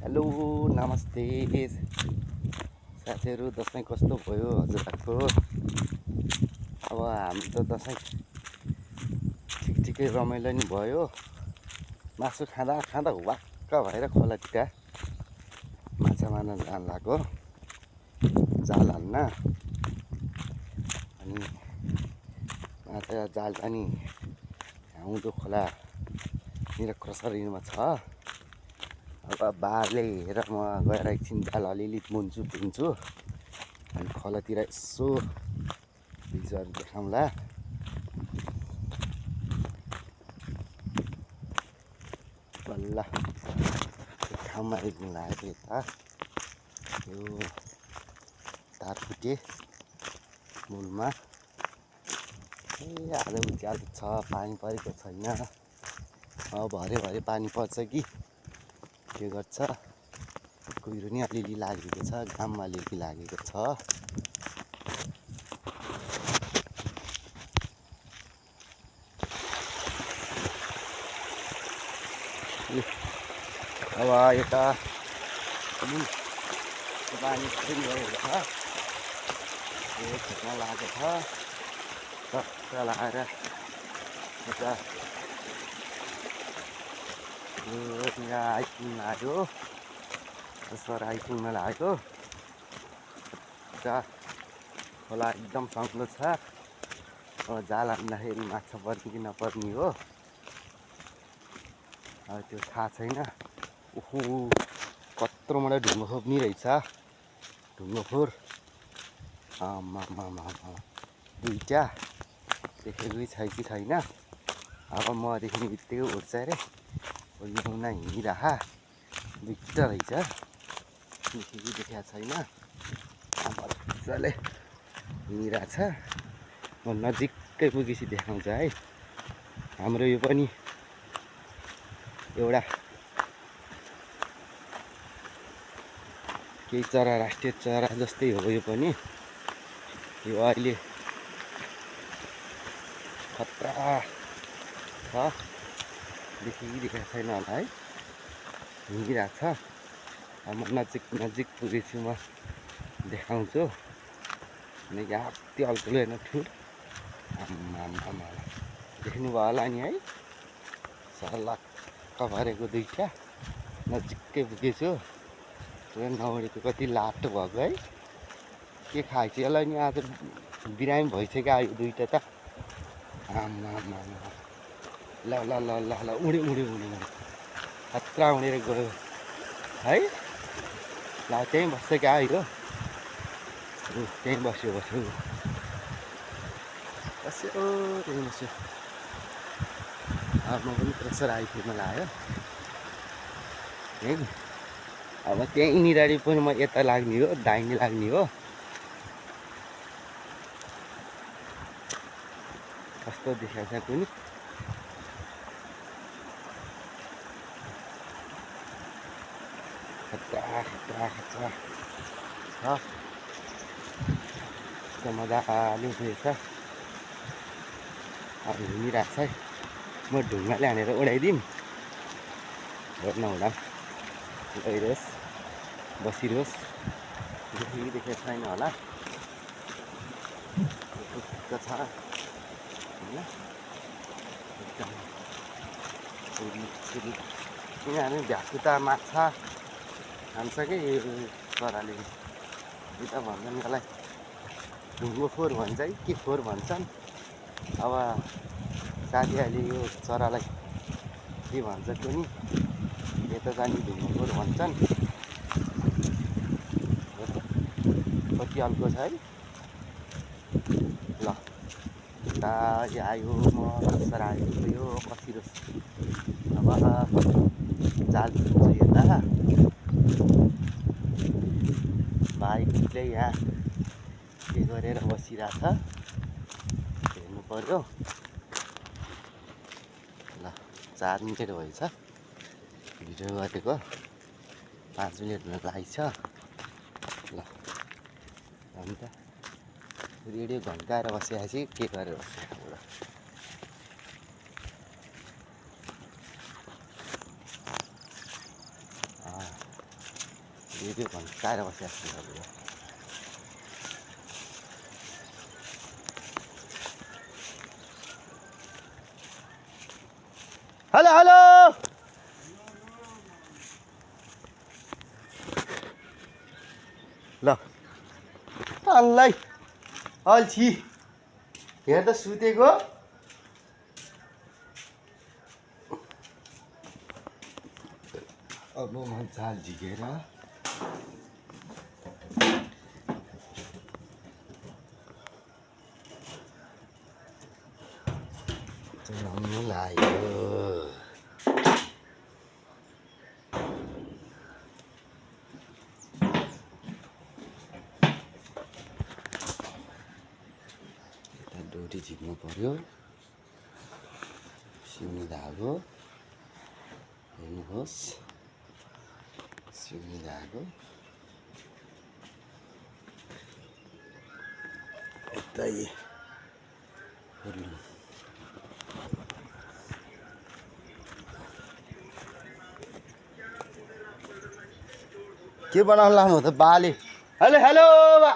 Hello नमस्ते साथीहरू, दसैँ कस्तो भयो हजुरहरूको? अब हामी त दसैँ ठिकै रमाइलो नि भयो। मासु खाँदा खाँदा वाक्क भएर खोलातिर माछा मार्न जान लाग्यो, जाल हाल्न। अनि माछा जाल पनि हिउँदो खोला मेरो क्रसरीमा छ। अब बाले हेर म गएर एकछिन जाल अलिअलि धुन्छु अनि खोलातिर यसो भिजुहरू देखाउँला। बल्ल ठाउँमा आइपुग्नु लाग्यो यता यो तारकुटे मूलमा। आज उज्यालो छ, पानी परेको छैन। अब भरे पानी पर्छ कि के गर्छ। कुहिरो नि अलिअलि लागेको छ, घाममा अलिअलि लागेको छ। अब यता पानी सुरु गरेको छ, यो खेतमा लागेको छ। टक्क लगाएर यता यहाँ आइपुग्न लाग्यो, सर आइपुग्न लाग्यो। खोला एकदम सङ्लो छ। अब जाल हान्दाखेरि माछा पर्ने कि नपर्ने हो अब त्यो थाहा छैन। ओहो कत्रो मलाई ढुङ्गो खोप्नी रहेछ, ढुङ्गो फोर दुईवटा देखेकै छ कि छैन। अब म देख्ने बित्तिकै उठ्छ अरे उना हिँडिरह दुईवटा रहेछ, देखेको देखाएको छैन। मजाले हिँडिरहेछ, म नजिकै पुगेपछि देखाउँछ है। हाम्रो यो पनि एउटा केही चरा, राष्ट्रिय चरा जस्तै हो यो पनि। यो अहिले खतरा छ, देखेको छैन होला है, हिँडिरहेछ। अब म नजिक पुगेछु, म देखाउँछु। अनि यहाँ त्यो अल्छिलो हेर्नु ठुल आम्मा देख्नुभयो होला नि है, सलक्क भरेको दुईवटा। नजिकै पुगेछु, नौडेको कति लाटो भएको है। के खाएछ यसलाई नि, आज बिरामी भइसक्यो आयो दुईवटा त। आम्मा ल ल ल ल ल उड्यो खतरा उडेर गयो है। ल त्यहीँ बस्छ क्या आयो, त्यहीँ बस्यो त्यहीँ बस्यो। अब म पनि प्रेसर आइपुग्न लाग्यो है। अब त्यहीँनिर पनि म यता लाग्ने हो, दाहिने लाग्ने हो। कस्तो देखाएको छ कुनि, खतरा छ। मजाले उठेछ। अब हिँडिरहेको छ है। म ढुङ्गाले हानेर उडाइदिउँ, नहुँदा गइरहोस्, बसिरहोस्। देखेको छैन होला, छ होइन। एकदम यिनीहरू भ्याकुता माछा खान्छ कि चराले, कि त भन्छन् यसलाई ढुङ्गो फोर भन्छ कि के फोर भन्छन्। अब साथीहरूले यो चरालाई के भन्छ कुनि, यता जाने ढुङ्गो फोर भन्छन्। कति अल्को छ है। ल आयो, म सर आइपुग्यो, बसिरोस्। अब जाल खिच्छु यता, भाइले यहाँ के गरेर बसिरहेछ हेर्नु पर्यो। ल 4 मिनट भएछ भिडियो गरेको, 5 मिनट हुन लागेछ। ल अन्त रेडियो घन्काएर बसिरहेपछि के गरेर बसिरहेको भिडियो भन्साएर बसिरहेको छु। हेलो हेलो ल अल्लै अल्छी हेर त सुतेको अब म जाल झिकेर चलाउनु लाग्यो। डोरी झिक्नु पर्यो। सिउने धागो हेर्नुहोस्, सिउने धागो यतै के बनाउनु लाग्नु हो त बाले? हेलो हेलो बा